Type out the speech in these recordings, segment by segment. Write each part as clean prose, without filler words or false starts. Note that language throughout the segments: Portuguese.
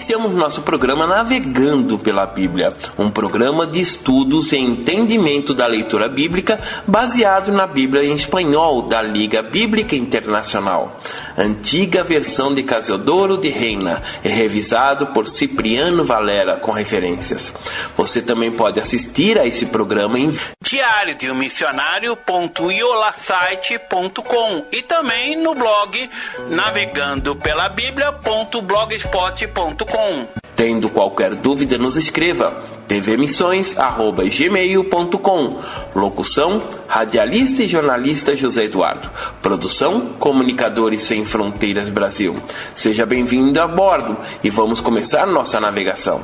iniciamos nosso programa Navegando pela Bíblia, um programa de estudos e entendimento da leitura bíblica baseado na Bíblia em espanhol da Liga Bíblica Internacional, antiga versão de Casiodoro de Reina e revisado por Cipriano Valera com referências. Você também pode assistir a esse programa em diariodeummissionario.iolasite.com e também no blog navegandopelabiblia.blogspot.com. Tendo qualquer dúvida, nos escreva tvmissões@gmail.com. Locução, radialista e jornalista José Eduardo. Produção, Comunicadores Sem Fronteiras Brasil. Seja bem-vindo a bordo e vamos começar nossa navegação.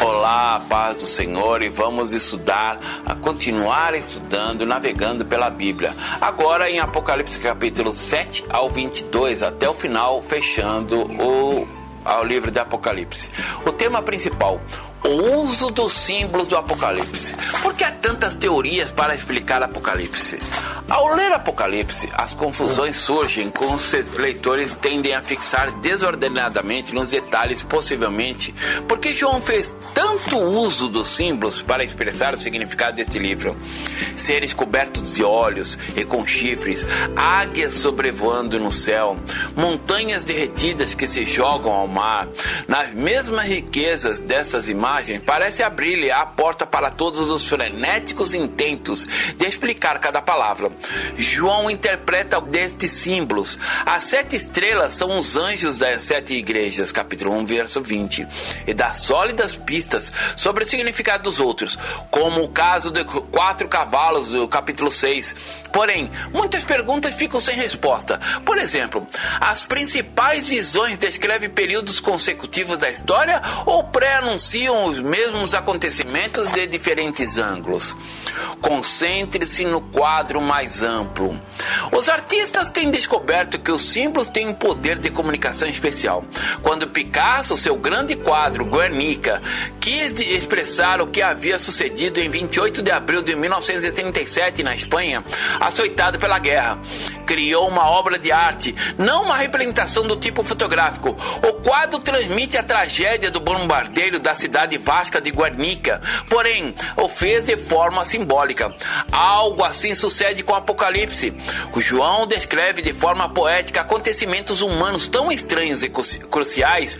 Olá, paz do Senhor, e vamos continuar estudando, navegando pela Bíblia. Agora em Apocalipse capítulo 7 ao 22, até o final, fechando ao livro de Apocalipse. O tema principal: o uso dos símbolos do Apocalipse. Por que há tantas teorias para explicar Apocalipse? Ao ler Apocalipse, as confusões surgem com os leitores tendem a fixar desordenadamente nos detalhes, possivelmente porque João fez tanto uso dos símbolos para expressar o significado deste livro. Seres cobertos de olhos e com chifres, águias sobrevoando no céu, montanhas derretidas que se jogam ao mar. Nas mesmas riquezas dessas imagens, parece abrir-lhe a porta para todos os frenéticos intentos de explicar cada palavra. João interpreta destes símbolos. As 7 estrelas são os anjos das 7 igrejas, capítulo 1, verso 20, e dá sólidas pistas sobre o significado dos outros, como o caso de 4 cavalos do capítulo 6. Porém, muitas perguntas ficam sem resposta. Por exemplo, as principais visões descrevem períodos consecutivos da história ou pré-anunciam os mesmos acontecimentos de diferentes ângulos? Concentre-se no quadro mais amplo. Os artistas têm descoberto que os símbolos têm um poder de comunicação especial. Quando Picasso, seu grande quadro Guernica, quis expressar o que havia sucedido em 28 de abril de 1937 na Espanha, açoitado pela guerra, criou uma obra de arte, não uma representação do tipo fotográfico. O quadro transmite a tragédia do bombardeio da cidade vasca de Guernica, porém o fez de forma simbólica. Algo assim sucede com Apocalipse. O João descreve de forma poética acontecimentos humanos tão estranhos e cruciais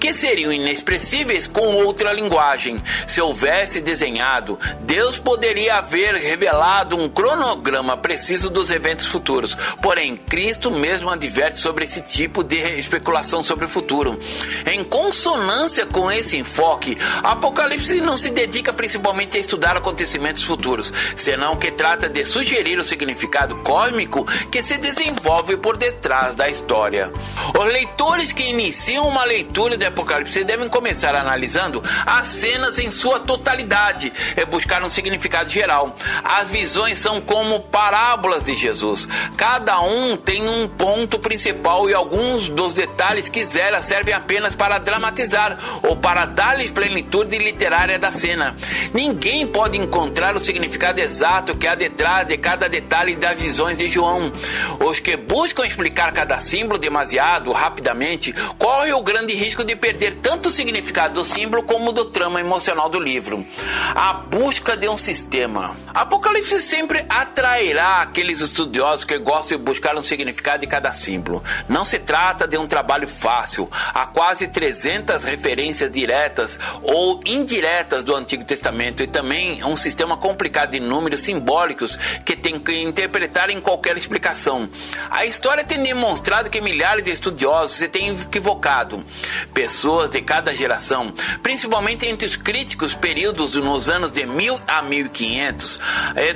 que seriam inexpressíveis com outra linguagem. Se houvesse desenhado, Deus poderia haver revelado um cronograma preciso dos eventos futuros. Porém, Cristo mesmo adverte sobre esse tipo de especulação sobre o futuro. Em consonância com esse enfoque, Apocalipse não se dedica principalmente a estudar acontecimentos futuros, senão que trata de sugerir os significado cósmico que se desenvolve por detrás da história. Os leitores que iniciam uma leitura de Apocalipse devem começar analisando as cenas em sua totalidade e buscar um significado geral. As visões são como parábolas de Jesus. Cada um tem um ponto principal e alguns dos detalhes que zera servem apenas para dramatizar ou para dar-lhes plenitude literária da cena. Ninguém pode encontrar o significado exato que há detrás de cada detalhe das visões de João. Os que buscam explicar cada símbolo demasiado rapidamente correm o grande risco de perder tanto o significado do símbolo como do trama emocional do livro. A busca de um sistema. Apocalipse sempre atrairá aqueles estudiosos que gostam de buscar um significado de cada símbolo. Não se trata de um trabalho fácil. Há quase 300 referências diretas ou indiretas do Antigo Testamento e também um sistema complicado de números simbólicos que tem que interpretar em qualquer explicação. A história tem demonstrado que milhares de estudiosos se têm equivocado. Pessoas de cada geração, principalmente entre os críticos períodos nos anos de 1000 a 1500,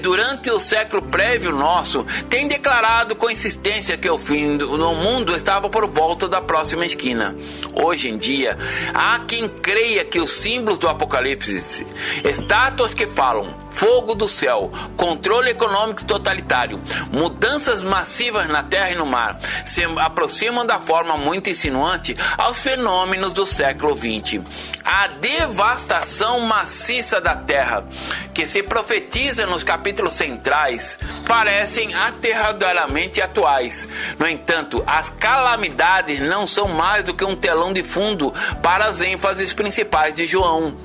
durante o século prévio nosso, têm declarado com insistência que o fim do mundo estava por volta da próxima esquina. Hoje em dia, há quem creia que os símbolos do Apocalipse, estátuas que falam, fogo do céu, controle econômico totalitário, mudanças massivas na terra e no mar, se aproximam da forma muito insinuante aos fenômenos do século XX. A devastação maciça da terra, que se profetiza nos capítulos centrais, parecem aterradoramente atuais. No entanto, as calamidades não são mais do que um telão de fundo para as ênfases principais de João.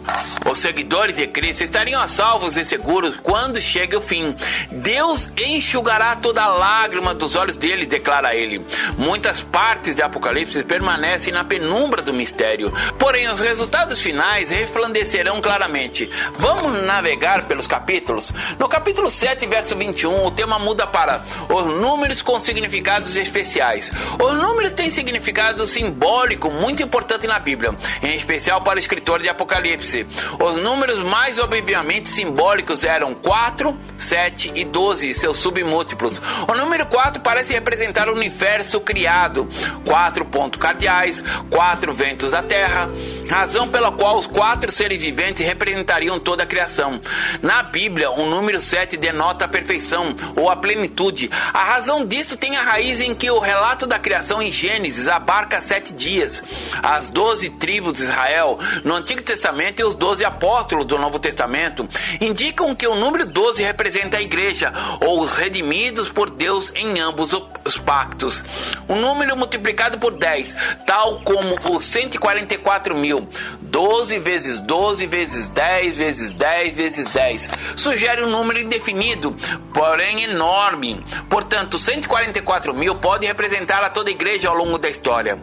Os seguidores de Cristo estariam a salvos e seguros quando chegue o fim. Deus enxugará toda lágrima dos olhos deles, declara ele. Muitas partes de Apocalipse permanecem na penumbra do mistério, porém os resultados finais resplandecerão claramente. Vamos navegar pelos capítulos? No capítulo 7, verso 21, o tema muda para os números com significados especiais. Os números têm significado simbólico muito importante na Bíblia, em especial para o escritor de Apocalipse. Os números mais obviamente simbólicos eram 4, 7 e 12 e seus submúltiplos. O número 4 parece representar o universo criado, 4 pontos cardeais, 4 ventos da terra, razão pela qual os 4 seres viventes representariam toda a criação. Na Bíblia, o número 7 denota a perfeição ou a plenitude. A razão disto tem a raiz em que o relato da criação em Gênesis abarca 7 dias. As 12 tribos de Israel no Antigo Testamento e os 12 apóstolos do Novo Testamento indicam que o número 12 representa a igreja ou os redimidos por Deus em ambos os pactos. O número multiplicado por 10, tal como os 144 mil, 12 vezes 12 vezes 10 vezes 10 vezes 10, sugere um número indefinido, porém enorme. Portanto, 144 mil pode representar a toda a igreja ao longo da história.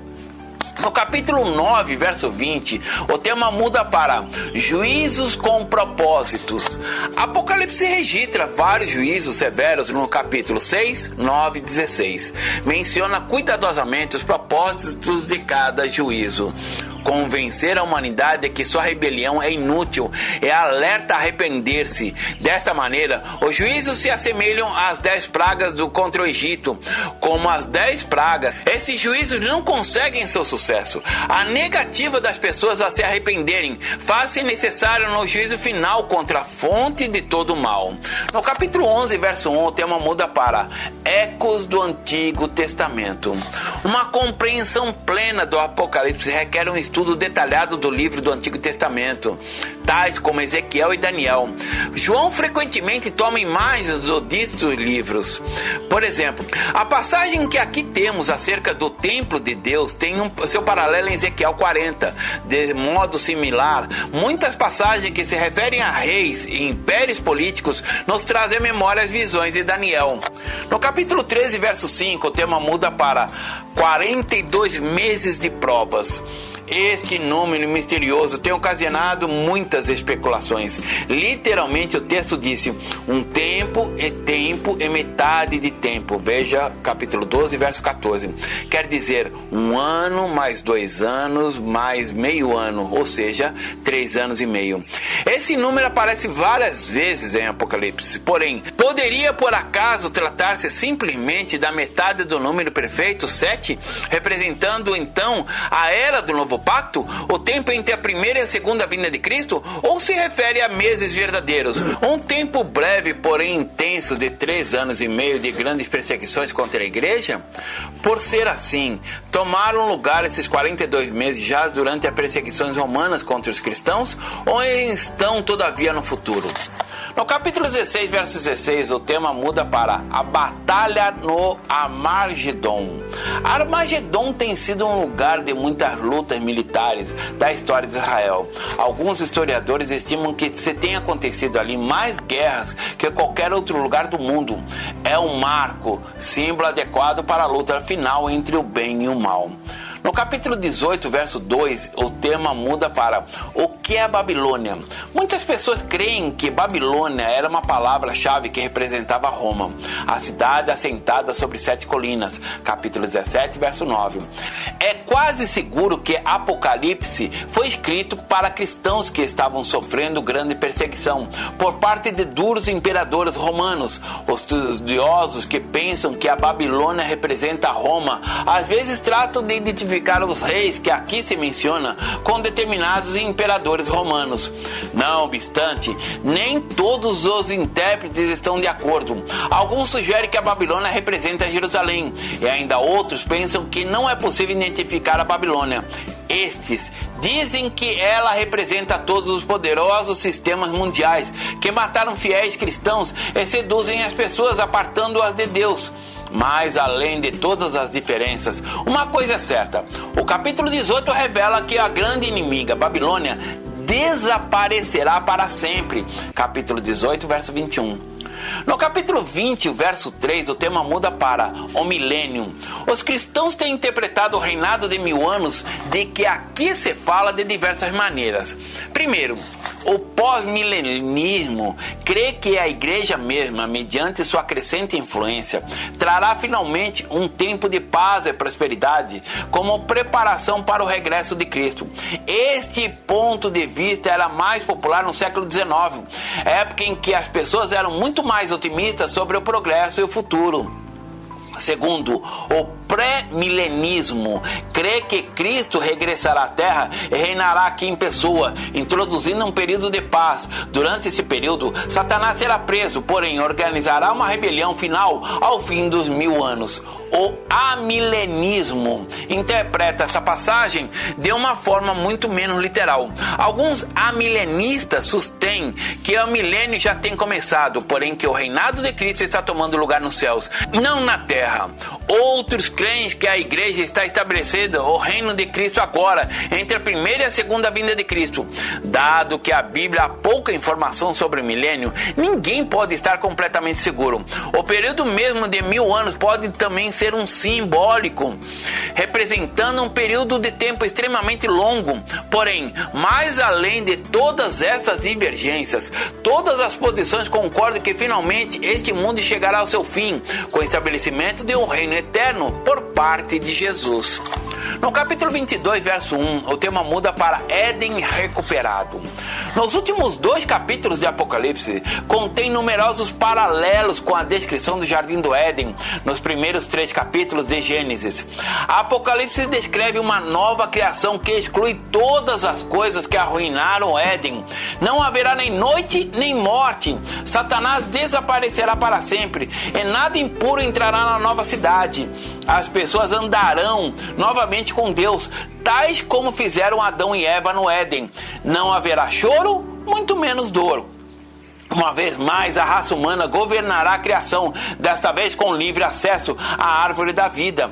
No capítulo 9, verso 20, o tema muda para juízos com propósitos. Apocalipse registra vários juízos severos no capítulo 6, 9 e 16. Menciona cuidadosamente os propósitos de cada juízo. Convencer a humanidade de que sua rebelião é inútil e alerta a arrepender-se. Desta maneira, os juízos se assemelham às 10 pragas contra o Egito. Como as 10 pragas, esses juízos não conseguem seu sucesso. A negativa das pessoas a se arrependerem faz-se necessário no juízo final contra a fonte de todo o mal. No capítulo 11, verso 1, o tema muda para ecos do Antigo Testamento. Uma compreensão plena do Apocalipse requer um estudo detalhado do livro do Antigo Testamento, tais como Ezequiel e Daniel. João frequentemente toma imagens destes livros. Por exemplo, a passagem que aqui temos acerca do templo de Deus tem seu paralelo em Ezequiel 40. De modo similar, muitas passagens que se referem a reis e impérios políticos nos trazem à memória as visões de Daniel. No capítulo 13, verso 5, o tema muda para 42 meses de provas. Este número misterioso tem ocasionado muitas especulações. Literalmente o texto disse: um tempo e metade de tempo. Veja capítulo 12, verso 14. Quer dizer, 1 ano mais 2 anos mais meio ano, ou seja, 3 anos e meio. Esse número aparece várias vezes em Apocalipse, porém, poderia por acaso tratar-se simplesmente da metade do número perfeito, 7, representando então a era do novo pacto, o tempo entre a primeira e a segunda vinda de Cristo, ou se refere a meses verdadeiros, um tempo breve, porém intenso, de 3 anos e meio de grandes perseguições contra a igreja? Por ser assim, tomaram lugar esses 42 meses já durante as perseguições romanas contra os cristãos, ou estão todavia no futuro? No capítulo 16, verso 16, o tema muda para a batalha no Armagedon. Armagedon tem sido um lugar de muitas lutas militares da história de Israel. Alguns historiadores estimam que se tenha acontecido ali mais guerras que qualquer outro lugar do mundo. É um marco, símbolo adequado para a luta final entre o bem e o mal. No capítulo 18, verso 2, o tema muda para o que é Babilônia. Muitas pessoas creem que Babilônia era uma palavra-chave que representava Roma, a cidade assentada sobre 7 colinas. Capítulo 17, verso 9. É quase seguro que Apocalipse foi escrito para cristãos que estavam sofrendo grande perseguição por parte de duros imperadores romanos. Os estudiosos que pensam que a Babilônia representa Roma, às vezes tratam de identificar os reis que aqui se menciona com determinados imperadores romanos. Não obstante, nem todos os intérpretes estão de acordo. Alguns sugerem que a Babilônia representa Jerusalém, e ainda outros pensam que não é possível identificar a Babilônia. Estes dizem que ela representa todos os poderosos sistemas mundiais que mataram fiéis cristãos e seduzem as pessoas apartando-as de Deus. Mas além de todas as diferenças, uma coisa é certa: o capítulo 18 revela que a grande inimiga, Babilônia, desaparecerá para sempre. Capítulo 18, verso 21. No capítulo 20, o verso 3, o tema muda para o milênio. Os cristãos têm interpretado o reinado de 1000 anos de que aqui se fala de diversas maneiras. Primeiro, o pós-milenismo crê que a igreja mesma, mediante sua crescente influência, trará finalmente um tempo de paz e prosperidade como preparação para o regresso de Cristo. Este ponto de vista era mais popular no século XIX, época em que as pessoas eram muito mais otimistas sobre o progresso e o futuro. Segundo, o pré-milenismo crê que Cristo regressará à Terra e reinará aqui em pessoa, introduzindo um período de paz. Durante esse período, Satanás será preso, porém organizará uma rebelião final ao fim dos 1000 anos. O amilenismo interpreta essa passagem de uma forma muito menos literal. Alguns amilenistas sustêm que o milênio já tem começado, porém que o reinado de Cristo está tomando lugar nos céus, não na terra. Outros creem que a igreja está estabelecendo o reino de Cristo agora, entre a primeira e a segunda vinda de Cristo. Dado que a Bíblia há pouca informação sobre o milênio, ninguém pode estar completamente seguro. O período mesmo de 1000 anos pode também ser um simbólico, representando um período de tempo extremamente longo. Porém, mais além de todas essas divergências, todas as posições concordam que finalmente este mundo chegará ao seu fim, com o estabelecimento de um reino eterno por parte de Jesus. No capítulo 22, verso 1, o tema muda para Éden recuperado. Nos últimos 2 capítulos de Apocalipse, contém numerosos paralelos com a descrição do Jardim do Éden, nos primeiros 3 capítulos de Gênesis. Apocalipse descreve uma nova criação que exclui todas as coisas que arruinaram o Éden. Não haverá nem noite nem morte. Satanás desaparecerá para sempre e nada impuro entrará na nova cidade. As pessoas andarão novamente com Deus, tais como fizeram Adão e Eva no Éden. Não haverá choro, muito menos dor. Uma vez mais, a raça humana governará a criação, desta vez com livre acesso à árvore da vida.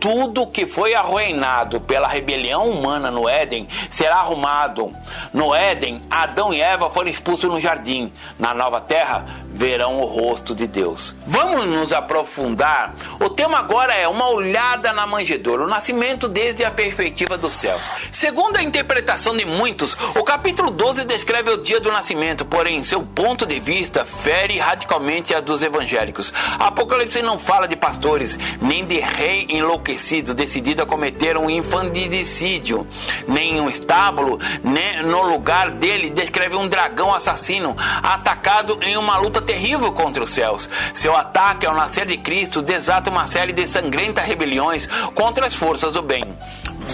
tudo que foi arruinado pela rebelião humana no Éden será arrumado. No Éden, Adão e Eva foram expulsos no jardim. Na nova terra, verão o rosto de Deus. Vamos nos aprofundar. O tema agora é uma olhada na manjedoura, o nascimento desde a perspectiva dos céus. Segundo a interpretação de muitos, o capítulo 12 descreve o dia do nascimento, porém, seu ponto de vista fere radicalmente a dos evangélicos. Apocalipse não fala de pastores, nem de rei enlouquecido, decidido a cometer um infanticídio, nem um estábulo, nem no lugar dele descreve um dragão assassino, atacado em uma luta terrível contra os céus. Seu ataque ao nascer de Cristo desata uma série de sangrentas rebeliões contra as forças do bem.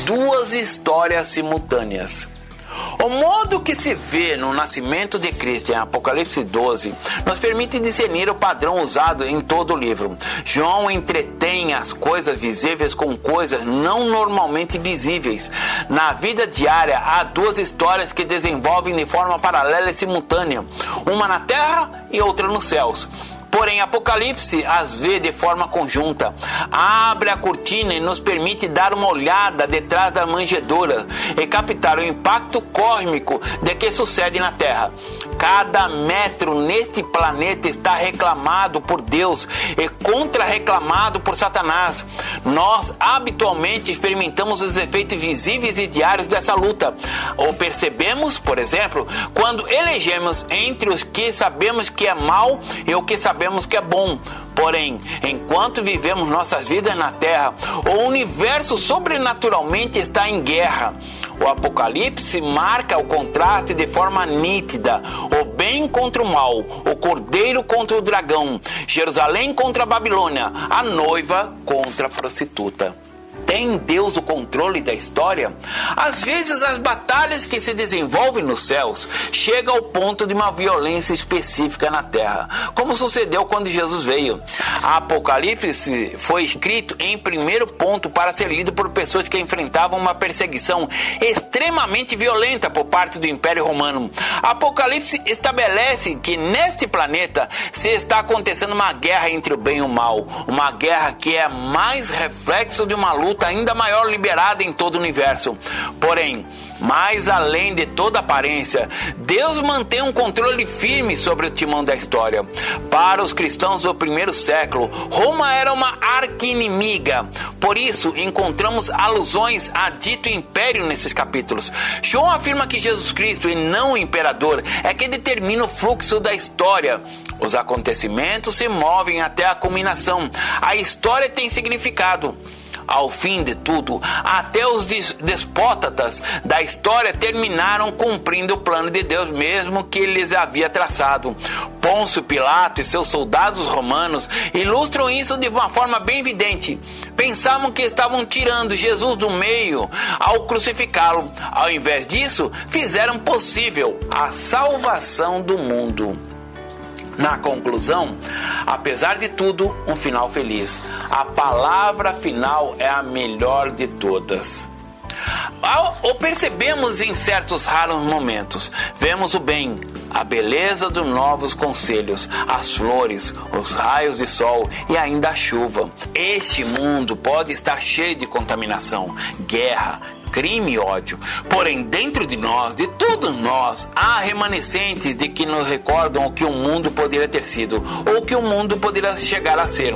Duas histórias simultâneas. O modo que se vê no nascimento de Cristo em Apocalipse 12 nos permite discernir o padrão usado em todo o livro. João entretém as coisas visíveis com coisas não normalmente visíveis. Na vida diária há duas histórias que desenvolvem de forma paralela e simultânea, uma na terra e outra nos céus. Porém, Apocalipse as vê de forma conjunta. Abre a cortina e nos permite dar uma olhada detrás da manjedoura e captar o impacto cósmico de que sucede na Terra. Cada metro neste planeta está reclamado por Deus e contra-reclamado por Satanás. Nós habitualmente experimentamos os efeitos visíveis e diários dessa luta. Ou percebemos, por exemplo, quando elegemos entre os que sabemos que é mal e o que sabemos que é bom. Porém, enquanto vivemos nossas vidas na Terra, o universo sobrenaturalmente está em guerra. O Apocalipse marca o contraste de forma nítida: o bem contra o mal, o cordeiro contra o dragão, Jerusalém contra a Babilônia, a noiva contra a prostituta. Tem Deus o controle da história? Às vezes as batalhas que se desenvolvem nos céus chegam ao ponto de uma violência específica na terra, como sucedeu quando Jesus veio. A Apocalipse foi escrito em primeiro ponto para ser lido por pessoas que enfrentavam uma perseguição extremamente violenta por parte do Império Romano. Apocalipse estabelece que neste planeta se está acontecendo uma guerra entre o bem e o mal, uma guerra que é mais reflexo de uma luta ainda maior liberada em todo o universo. Porém, mais além de toda aparência, Deus mantém um controle firme sobre o timão da história. Para os cristãos do primeiro século, Roma era uma arqui-inimiga. Por isso, encontramos alusões a dito império nesses capítulos. João afirma que Jesus Cristo, e não o imperador, é quem determina o fluxo da história. Os acontecimentos se movem até a culminação. A história tem significado. Ao fim de tudo, até os despótatas da história terminaram cumprindo o plano de Deus mesmo que lhes havia traçado. Pôncio Pilato e seus soldados romanos ilustram isso de uma forma bem evidente. Pensavam que estavam tirando Jesus do meio ao crucificá-lo. Ao invés disso, fizeram possível a salvação do mundo. Na conclusão, apesar de tudo, um final feliz. A palavra final é a melhor de todas. O percebemos em certos raros momentos. Vemos o bem, a beleza dos novos conselhos, as flores, os raios de sol e ainda a chuva. Este mundo pode estar cheio de contaminação, guerra, crime e ódio. Porém, dentro de nós, de todos nós, há remanescentes de que nos recordam o que o mundo poderia ter sido, ou o que o mundo poderia chegar a ser.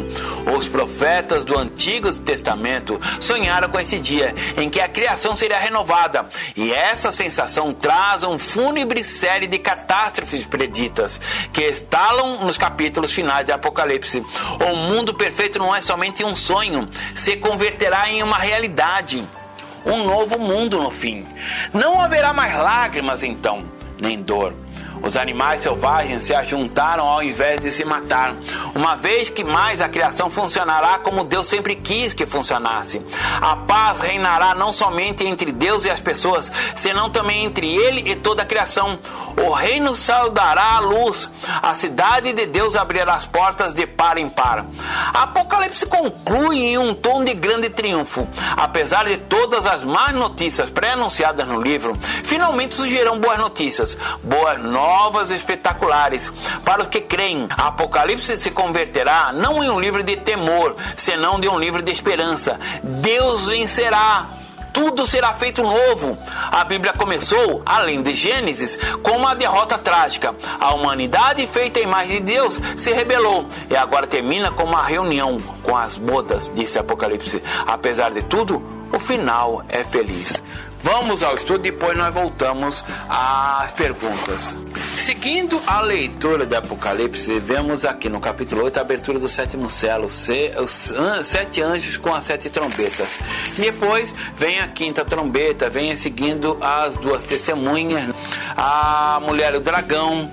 Os profetas do Antigo Testamento sonharam com esse dia em que a criação seria renovada, e essa sensação traz uma fúnebre série de catástrofes preditas que estalam nos capítulos finais de Apocalipse. O mundo perfeito não é somente um sonho, se converterá em uma realidade. Um novo mundo no fim. Não haverá mais lágrimas então, nem dor. Os animais selvagens se ajuntaram ao invés de se matar, uma vez que mais a criação funcionará como Deus sempre quis que funcionasse. A paz reinará não somente entre Deus e as pessoas, senão também entre Ele e toda a criação. O reino saudará a luz, a cidade de Deus abrirá as portas de par em par. Apocalipse conclui em um tom de grande triunfo. Apesar de todas as más notícias pré-anunciadas no livro, finalmente surgirão boas notícias, boas novas espetaculares. Para os que creem, Apocalipse se converterá não em um livro de temor, senão de um livro de esperança. Deus vencerá. Tudo será feito novo. A Bíblia começou, além de Gênesis, com uma derrota trágica. A humanidade, feita à imagem de Deus, se rebelou. E agora termina com uma reunião com as bodas, disse Apocalipse. Apesar de tudo, o final é feliz. Vamos ao estudo e depois nós voltamos às perguntas. Seguindo a leitura de Apocalipse, vemos aqui no capítulo 8 a abertura do sétimo selo, os 7 anjos com as 7 trombetas. Depois vem a 5ª trombeta, vem seguindo as 2 testemunhas, a mulher e o dragão,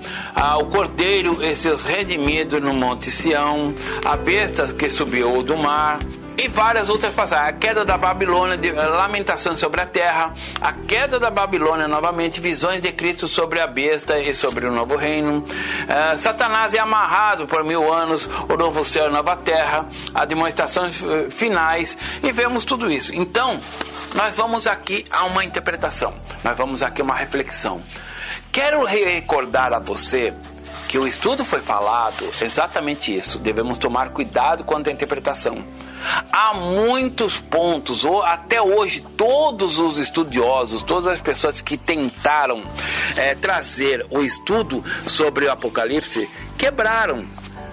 o cordeiro e seus redimidos no monte Sião, a besta que subiu do mar, e várias outras passagens. A queda da Babilônia, lamentações sobre a terra, a queda da Babilônia novamente, visões de Cristo sobre a besta e sobre o novo reino, Satanás é amarrado por 1000 anos, o novo céu e a nova terra, as demonstrações finais, e vemos tudo isso. Então, nós vamos aqui a uma interpretação, nós vamos aqui a uma reflexão. Quero recordar a você que o estudo foi falado exatamente isso, devemos tomar cuidado quanto à interpretação. Há muitos pontos, ou até hoje todos os estudiosos, todas as pessoas que tentaram trazer o estudo sobre o Apocalipse, quebraram,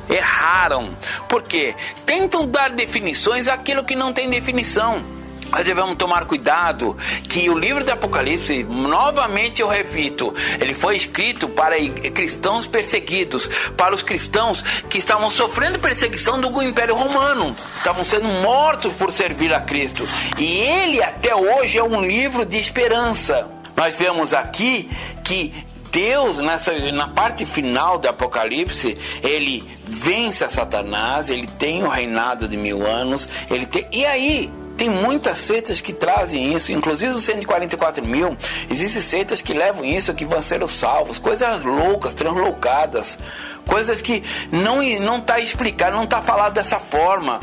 erraram, porque tentam dar definições àquilo que não tem definição. Nós devemos tomar cuidado que o livro do Apocalipse, novamente eu repito, ele foi escrito para cristãos perseguidos, para os cristãos que estavam sofrendo perseguição do Império Romano, estavam sendo mortos por servir a Cristo, e ele até hoje é um livro de esperança. Nós vemos aqui que Deus, na parte final do Apocalipse, ele vence a Satanás, ele tem o reinado de 1000 anos, e aí tem muitas seitas que trazem isso, inclusive os 144.000, existem seitas que levam isso, que vão ser os salvos, coisas loucas, transloucadas, coisas que não está explicado, não está falado dessa forma.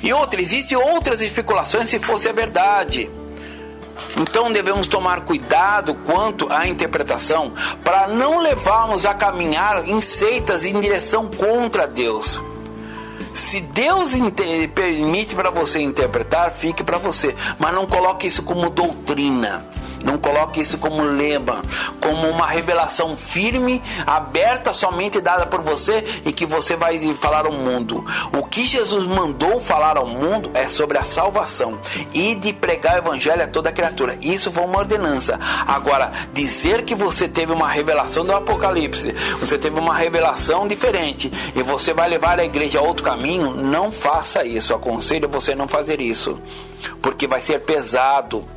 E existem outras especulações se fosse a verdade. Então devemos tomar cuidado quanto à interpretação, para não levarmos a caminhar em seitas em direção contra Deus. Se Deus permite para você interpretar, fique para você, mas não coloque isso como doutrina, não coloque isso como lema, como uma revelação firme, aberta, somente dada por você e que você vai falar ao mundo. O que Jesus mandou falar ao mundo é sobre a salvação e de pregar o evangelho a toda criatura. Isso foi uma ordenança. Agora, dizer que você teve uma revelação do Apocalipse, você teve uma revelação diferente e você vai levar a igreja a outro caminho, não faça isso. Aconselho você não fazer isso, porque vai ser pesado.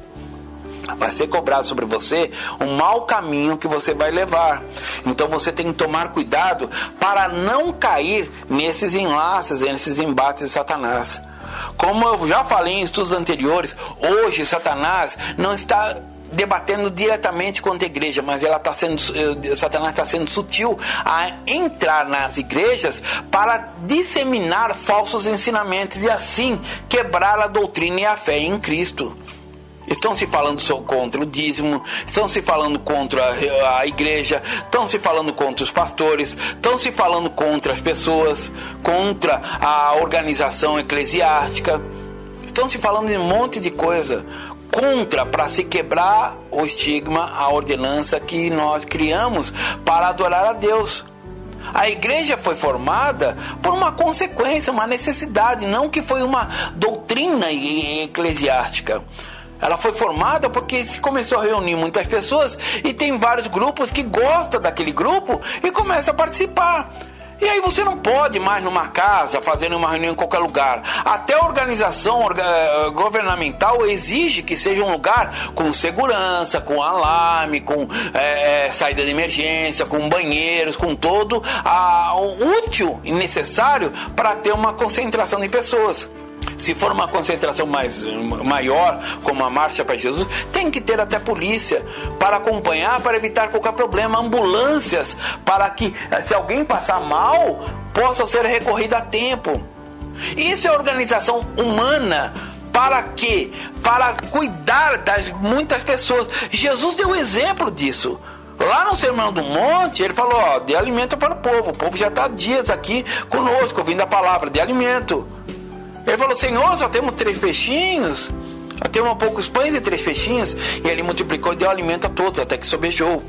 Vai ser cobrado sobre você um mau caminho que você vai levar. Então você tem que tomar cuidado para não cair nesses enlaces, nesses embates de Satanás. Como eu já falei em estudos anteriores, hoje Satanás não está debatendo diretamente contra a igreja, mas Satanás está sendo sutil a entrar nas igrejas para disseminar falsos ensinamentos e assim quebrar a doutrina e a fé em Cristo. Estão se falando contra o dízimo, estão se falando contra a igreja, estão se falando contra os pastores, estão se falando contra as pessoas, contra a organização eclesiástica, estão se falando de um monte de coisa contra, para se quebrar o estigma, a ordenança que nós criamos para adorar a Deus. A igreja foi formada por uma consequência, uma necessidade, não que foi uma doutrina eclesiástica. Ela foi formada porque se começou a reunir muitas pessoas e tem vários grupos que gostam daquele grupo e começa a participar. E aí você não pode mais numa casa fazendo uma reunião em qualquer lugar. Até a organização governamental exige que seja um lugar com segurança, com alarme, com saída de emergência, com banheiros, com todo o útil e necessário para ter uma concentração de pessoas. Se for uma concentração maior, como a Marcha para Jesus, tem que ter até polícia para acompanhar, para evitar qualquer problema, ambulâncias, para que, se alguém passar mal, possa ser recorrido a tempo. Isso é organização humana. Para quê? Para cuidar das muitas pessoas. Jesus deu exemplo disso. Lá no Sermão do Monte, ele falou, dê alimento para o povo já está há dias aqui conosco, ouvindo a palavra, dê alimento. Ele falou, Senhor, só temos 3 peixinhos, só temos poucos pães e 3 peixinhos, e ele multiplicou e deu alimento a todos, até que sobejou.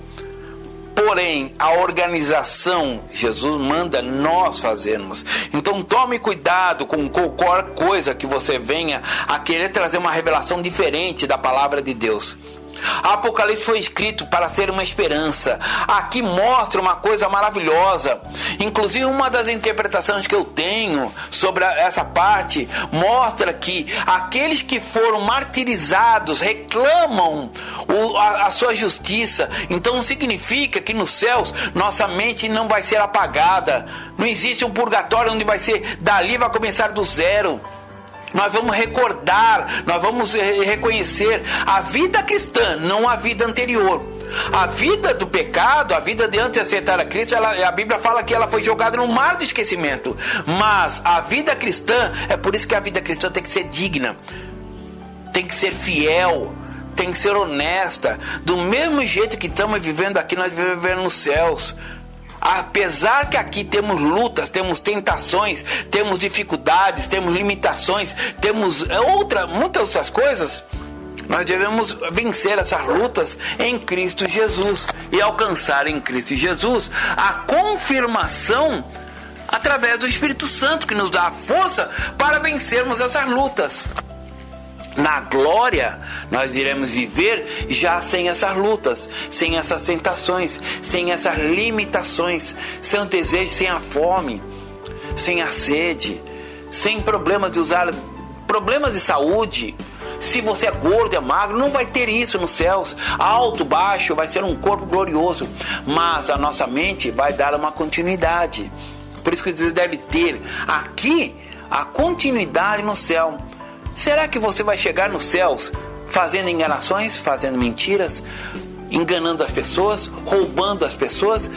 Porém, a organização, Jesus manda nós fazermos. Então tome cuidado com qualquer coisa que você venha a querer trazer uma revelação diferente da palavra de Deus. Apocalipse foi escrito para ser uma esperança. Aqui mostra uma coisa maravilhosa. Inclusive, uma das interpretações que eu tenho sobre essa parte mostra que aqueles que foram martirizados reclamam a sua justiça. Então significa que nos céus nossa mente não vai ser apagada. Não existe um purgatório onde dali vai começar do zero. Nós vamos recordar, nós vamos reconhecer a vida cristã, não a vida anterior. A vida do pecado, a vida de antes de aceitar a Cristo, a Bíblia fala que ela foi jogada no mar do esquecimento. Mas a vida cristã, é por isso que a vida cristã tem que ser digna, tem que ser fiel, tem que ser honesta. Do mesmo jeito que estamos vivendo aqui, nós vamos viver nos céus. Apesar que aqui temos lutas, temos tentações, temos dificuldades, temos limitações, temos muitas outras coisas, nós devemos vencer essas lutas em Cristo Jesus e alcançar em Cristo Jesus a confirmação através do Espírito Santo, que nos dá a força para vencermos essas lutas. Na glória, nós iremos viver já sem essas lutas, sem essas tentações, sem essas limitações, sem o desejo, sem a fome, sem a sede, sem problemas de saúde. Se você é gordo, é magro, não vai ter isso nos céus. Alto, baixo, vai ser um corpo glorioso. Mas a nossa mente vai dar uma continuidade. Por isso que você deve ter aqui a continuidade no céu. Será que você vai chegar nos céus fazendo enganações, fazendo mentiras, enganando as pessoas, roubando as pessoas,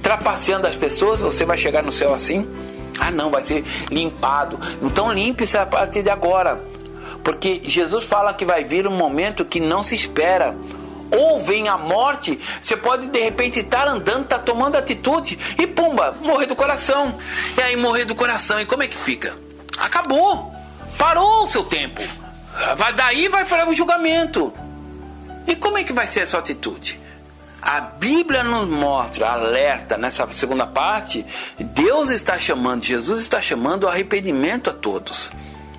trapaceando as pessoas? Você vai chegar no céu assim? Ah não, vai ser limpado. Então limpe-se a partir de agora. Porque Jesus fala que vai vir um momento que não se espera. Ou vem a morte, você pode de repente estar andando, estar tomando atitude e pumba, morrer do coração. E aí morrer do coração, e como é que fica? Acabou. Parou o seu tempo. Daí vai para o julgamento. E como é que vai ser a sua atitude? A Bíblia nos mostra, alerta nessa segunda parte, Deus está chamando, Jesus está chamando o arrependimento a todos.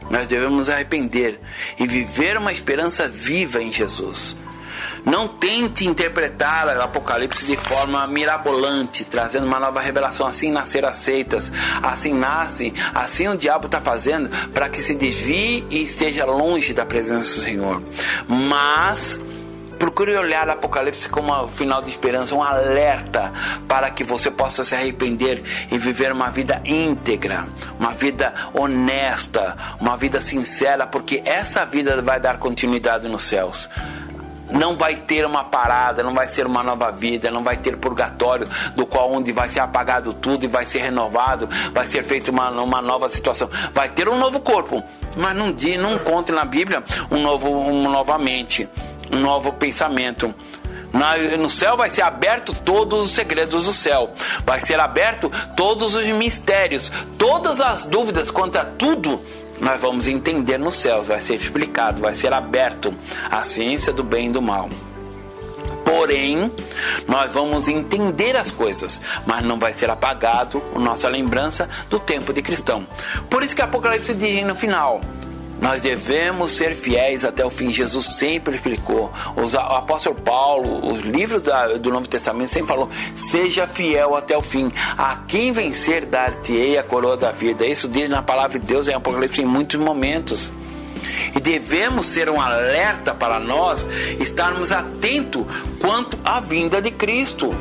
Nós devemos nos arrepender e viver uma esperança viva em Jesus. Não tente interpretar o Apocalipse de forma mirabolante, trazendo uma nova revelação. Assim nasceram as seitas, assim nasce, assim o diabo está fazendo para que se desvie e esteja longe da presença do Senhor. Mas procure olhar o Apocalipse como um final de esperança, um alerta para que você possa se arrepender e viver uma vida íntegra, uma vida honesta, uma vida sincera, porque essa vida vai dar continuidade nos céus. Não vai ter uma parada, não vai ser uma nova vida, não vai ter purgatório do qual onde vai ser apagado tudo e vai ser renovado, vai ser feita uma nova situação. Vai ter um novo corpo, mas não encontre na Bíblia nova mente, um novo pensamento. No céu vai ser aberto todos os segredos do céu, vai ser aberto todos os mistérios, todas as dúvidas quanto a tudo. Nós vamos entender nos céus, vai ser explicado, vai ser aberto a ciência do bem e do mal. Porém, nós vamos entender as coisas, mas não vai ser apagado a nossa lembrança do tempo de cristão. Por isso que Apocalipse diz no final, nós devemos ser fiéis até o fim. Jesus sempre explicou. O apóstolo Paulo, os livros do Novo Testamento sempre falou, seja fiel até o fim. A quem vencer, dar-te-ei a coroa da vida. Isso diz na palavra de Deus em Apocalipse em muitos momentos. E devemos ser um alerta para nós estarmos atentos quanto à vinda de Cristo.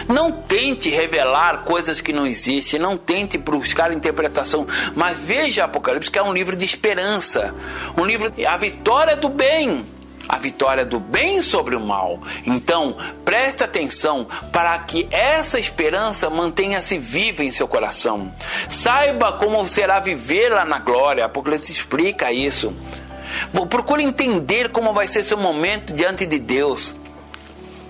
Não tente revelar coisas que não existem, não tente buscar interpretação, mas veja Apocalipse, que é um livro de esperança, um livro, a vitória do bem. A vitória do bem sobre o mal. Então, preste atenção para que essa esperança mantenha-se viva em seu coração. Saiba como será viver lá na glória. Apocalipse explica isso. Procure entender como vai ser seu momento diante de Deus.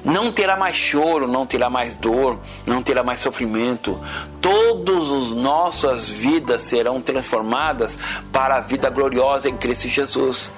Não terá mais choro, não terá mais dor, não terá mais sofrimento. Todas as nossas vidas serão transformadas para a vida gloriosa em Cristo Jesus.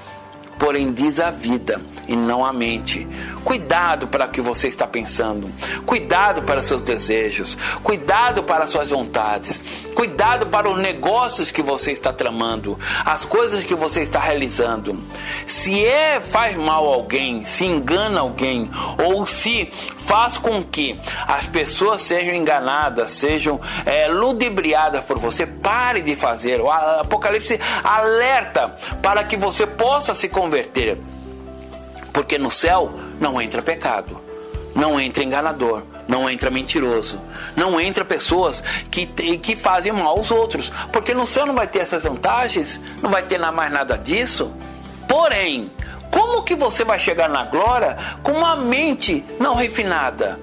Porém diz a vida e não a mente. Cuidado para o que você está pensando. Cuidado para os seus desejos. Cuidado para as suas vontades. Cuidado para os negócios que você está tramando. As coisas que você está realizando. Se faz mal a alguém, se engana alguém, ou se faz com que as pessoas sejam enganadas, sejam ludibriadas por você, pare de fazer. O Apocalipse alerta para que você possa se converter, porque no céu não entra pecado, não entra enganador, não entra mentiroso, não entra pessoas que fazem mal aos outros, porque no céu não vai ter essas vantagens, não vai ter mais nada disso. Porém, como que você vai chegar na glória com uma mente não refinada?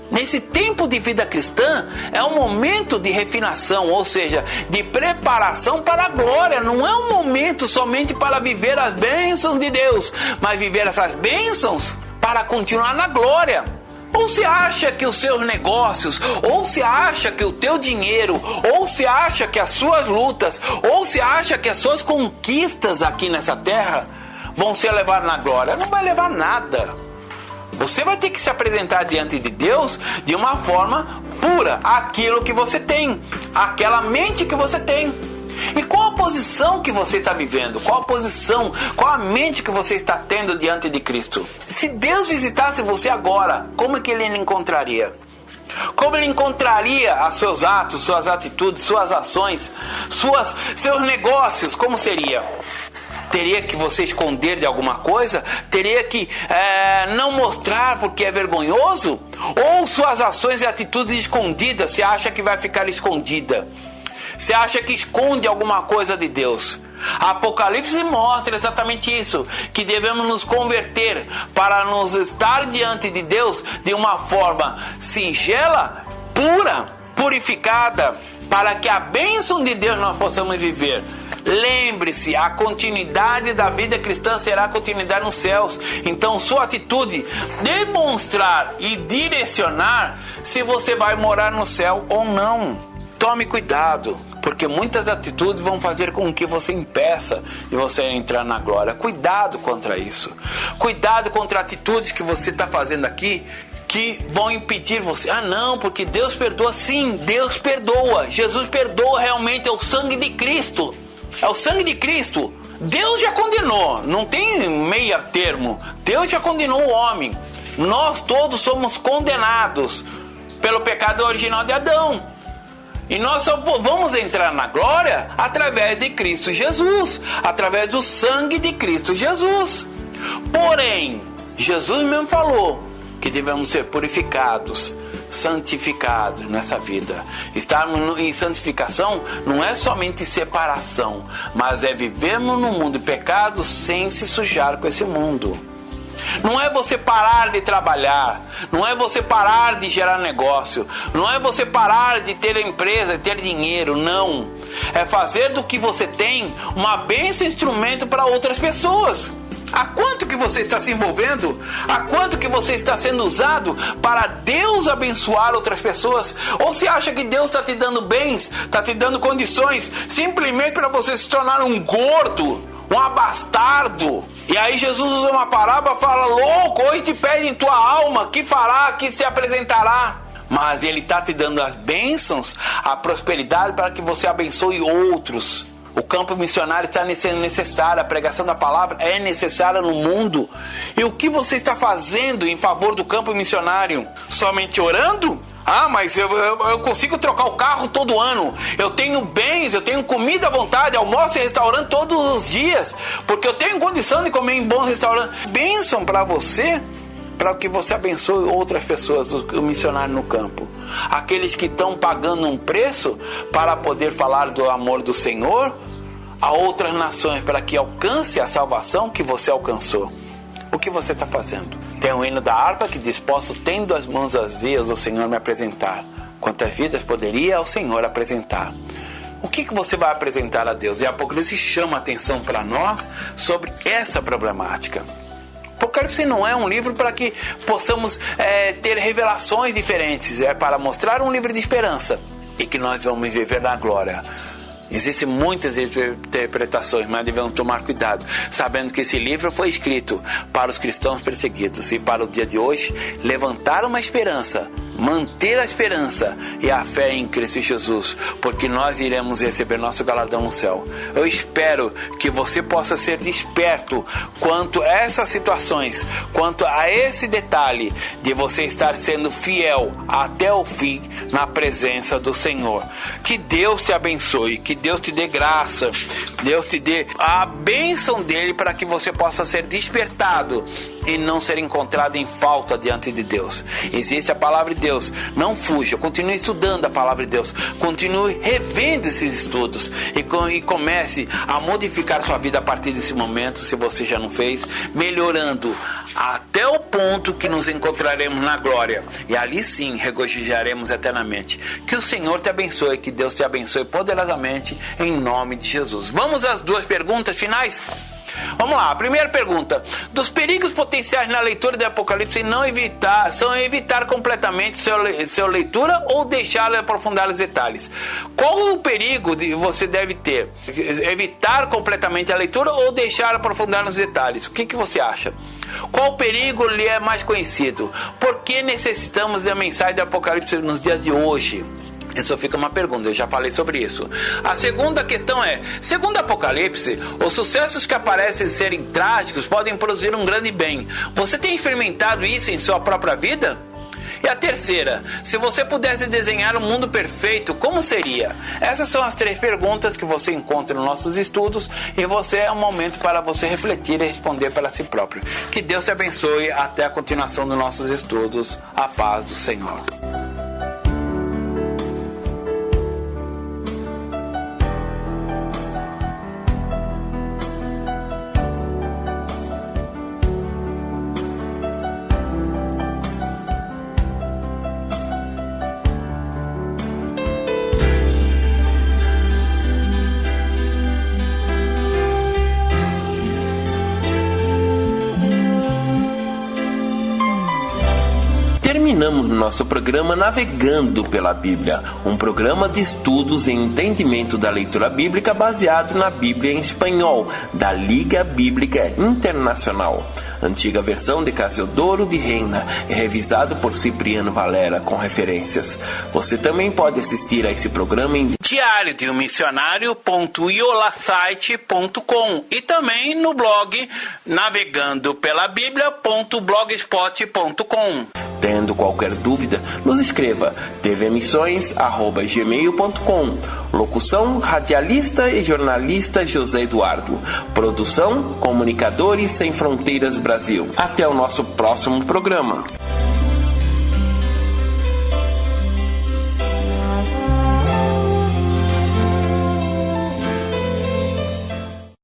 Nesse tempo de vida cristã, é um momento de refinação, ou seja, de preparação para a glória. Não é um momento somente para viver as bênçãos de Deus, mas viver essas bênçãos para continuar na glória. Ou se acha que os seus negócios, ou se acha que o teu dinheiro, ou se acha que as suas lutas, ou se acha que as suas conquistas aqui nessa terra vão ser levadas na glória? Não vai levar nada. Você vai ter que se apresentar diante de Deus de uma forma pura, aquilo que você tem, aquela mente que você tem. E qual a posição que você está vivendo? Qual a posição, qual a mente que você está tendo diante de Cristo? Se Deus visitasse você agora, como é que Ele encontraria? Como Ele encontraria os seus atos, suas atitudes, suas ações, seus negócios? Como seria? Teria que você esconder de alguma coisa? Teria que não mostrar porque é vergonhoso? Ou suas ações e atitudes escondidas, você acha que vai ficar escondida? Você acha que esconde alguma coisa de Deus? A Apocalipse mostra exatamente isso, que devemos nos converter para nos estar diante de Deus de uma forma singela, pura, purificada, para que a bênção de Deus nós possamos viver. Lembre-se, a continuidade da vida cristã será a continuidade nos céus. Então sua atitude demonstrar e direcionar se você vai morar no céu ou não. Tome cuidado, porque muitas atitudes vão fazer com que você impeça de você entrar na glória. Cuidado contra isso. Cuidado contra atitudes que você está fazendo aqui que vão impedir você. Ah não, porque Deus perdoa. Sim, Deus perdoa. Jesus perdoa realmente, é o sangue de Cristo. É o sangue de Cristo. Deus já condenou, não tem meio termo. Deus já condenou o homem. Nós todos somos condenados pelo pecado original de Adão. E nós só vamos entrar na glória através de Cristo Jesus, através do sangue de Cristo Jesus. Porém, Jesus mesmo falou que devemos ser purificados, santificados nessa vida. Estarmos em santificação não é somente separação, mas é vivermos no mundo de pecado sem se sujar com esse mundo. Não é você parar de trabalhar, não é você parar de gerar negócio, não é você parar de ter empresa, de ter dinheiro, não. É fazer do que você tem uma bênção, instrumento para outras pessoas. A quanto que você está se envolvendo? A quanto que você está sendo usado para Deus abençoar outras pessoas? Ou você acha que Deus está te dando bens, está te dando condições, simplesmente para você se tornar um gordo, um abastardo? E aí Jesus usa uma parábola e fala: louco, hoje te pede em tua alma, que fará, que se apresentará? Mas Ele está te dando as bênçãos, a prosperidade para que você abençoe outros. O campo missionário está sendo necessário, a pregação da palavra é necessária no mundo. E o que você está fazendo em favor do campo missionário? Somente orando? Ah, mas eu consigo trocar o carro todo ano. Eu tenho bens, eu tenho comida à vontade, almoço em restaurante todos os dias, porque eu tenho condição de comer em bons restaurantes. Bênção para você para que você abençoe outras pessoas, o missionário no campo. Aqueles que estão pagando um preço para poder falar do amor do Senhor a outras nações, para que alcance a salvação que você alcançou. O que você está fazendo? Tem o hino da harpa que diz: posso, tendo as mãos vazias, o Senhor me apresentar. Quantas vidas poderia o Senhor apresentar? O que você vai apresentar a Deus? E a Apocalipse chama a atenção para nós sobre essa problemática. Apocalipse não é um livro para que possamos ter revelações diferentes. É para mostrar um livro de esperança e que nós vamos viver na glória. Existem muitas interpretações, mas devemos tomar cuidado, sabendo que esse livro foi escrito para os cristãos perseguidos e para o dia de hoje levantar uma esperança, manter a esperança e a fé em Cristo Jesus, porque nós iremos receber nosso galardão no céu. Eu espero que você possa ser desperto quanto a essas situações, quanto a esse detalhe de você estar sendo fiel até o fim na presença do Senhor. Que Deus te abençoe, que Deus te dê graça, Deus te dê a bênção dele para que você possa ser despertado e não ser encontrado em falta diante de Deus. Existe a palavra de Deus, não fuja, continue estudando a palavra de Deus, continue revendo esses estudos e comece a modificar sua vida a partir desse momento, se você já não fez, melhorando até o ponto que nos encontraremos na glória, e ali sim regozijaremos eternamente. Que o Senhor te abençoe, que Deus te abençoe poderosamente, em nome de Jesus. Vamos às duas perguntas finais? Vamos lá, a primeira pergunta: dos perigos potenciais na leitura do Apocalipse são evitar completamente sua leitura ou deixá-lo aprofundar os detalhes. Qual o perigo de você deve ter? Evitar completamente a leitura ou deixar aprofundar nos detalhes? O que você acha? Qual perigo lhe é mais conhecido? Por que necessitamos da mensagem do Apocalipse nos dias de hoje? Isso fica uma pergunta, eu já falei sobre isso. A segunda questão é: segundo Apocalipse, os sucessos que parecem serem trágicos podem produzir um grande bem. Você tem experimentado isso em sua própria vida? E a terceira: se você pudesse desenhar um mundo perfeito, como seria? Essas são as três perguntas que você encontra nos nossos estudos, e é um momento para você refletir e responder para si próprio. Que Deus te abençoe até a continuação dos nossos estudos. A paz do Senhor. Terminamos nosso programa Navegando pela Bíblia, um programa de estudos e entendimento da leitura bíblica baseado na Bíblia em espanhol, da Liga Bíblica Internacional. Antiga versão de Casiodoro de Reina e revisado por Cipriano Valera com referências. Você também pode assistir a esse programa em diariodeummissionario.iolasite.com e também no blog navegandopelabiblia.blogspot.com. Tendo qualquer dúvida, nos escreva tvmissões@gmail.com. Locução, radialista e jornalista José Eduardo. Produção, Comunicadores Sem Fronteiras Brasil. Até o nosso próximo programa.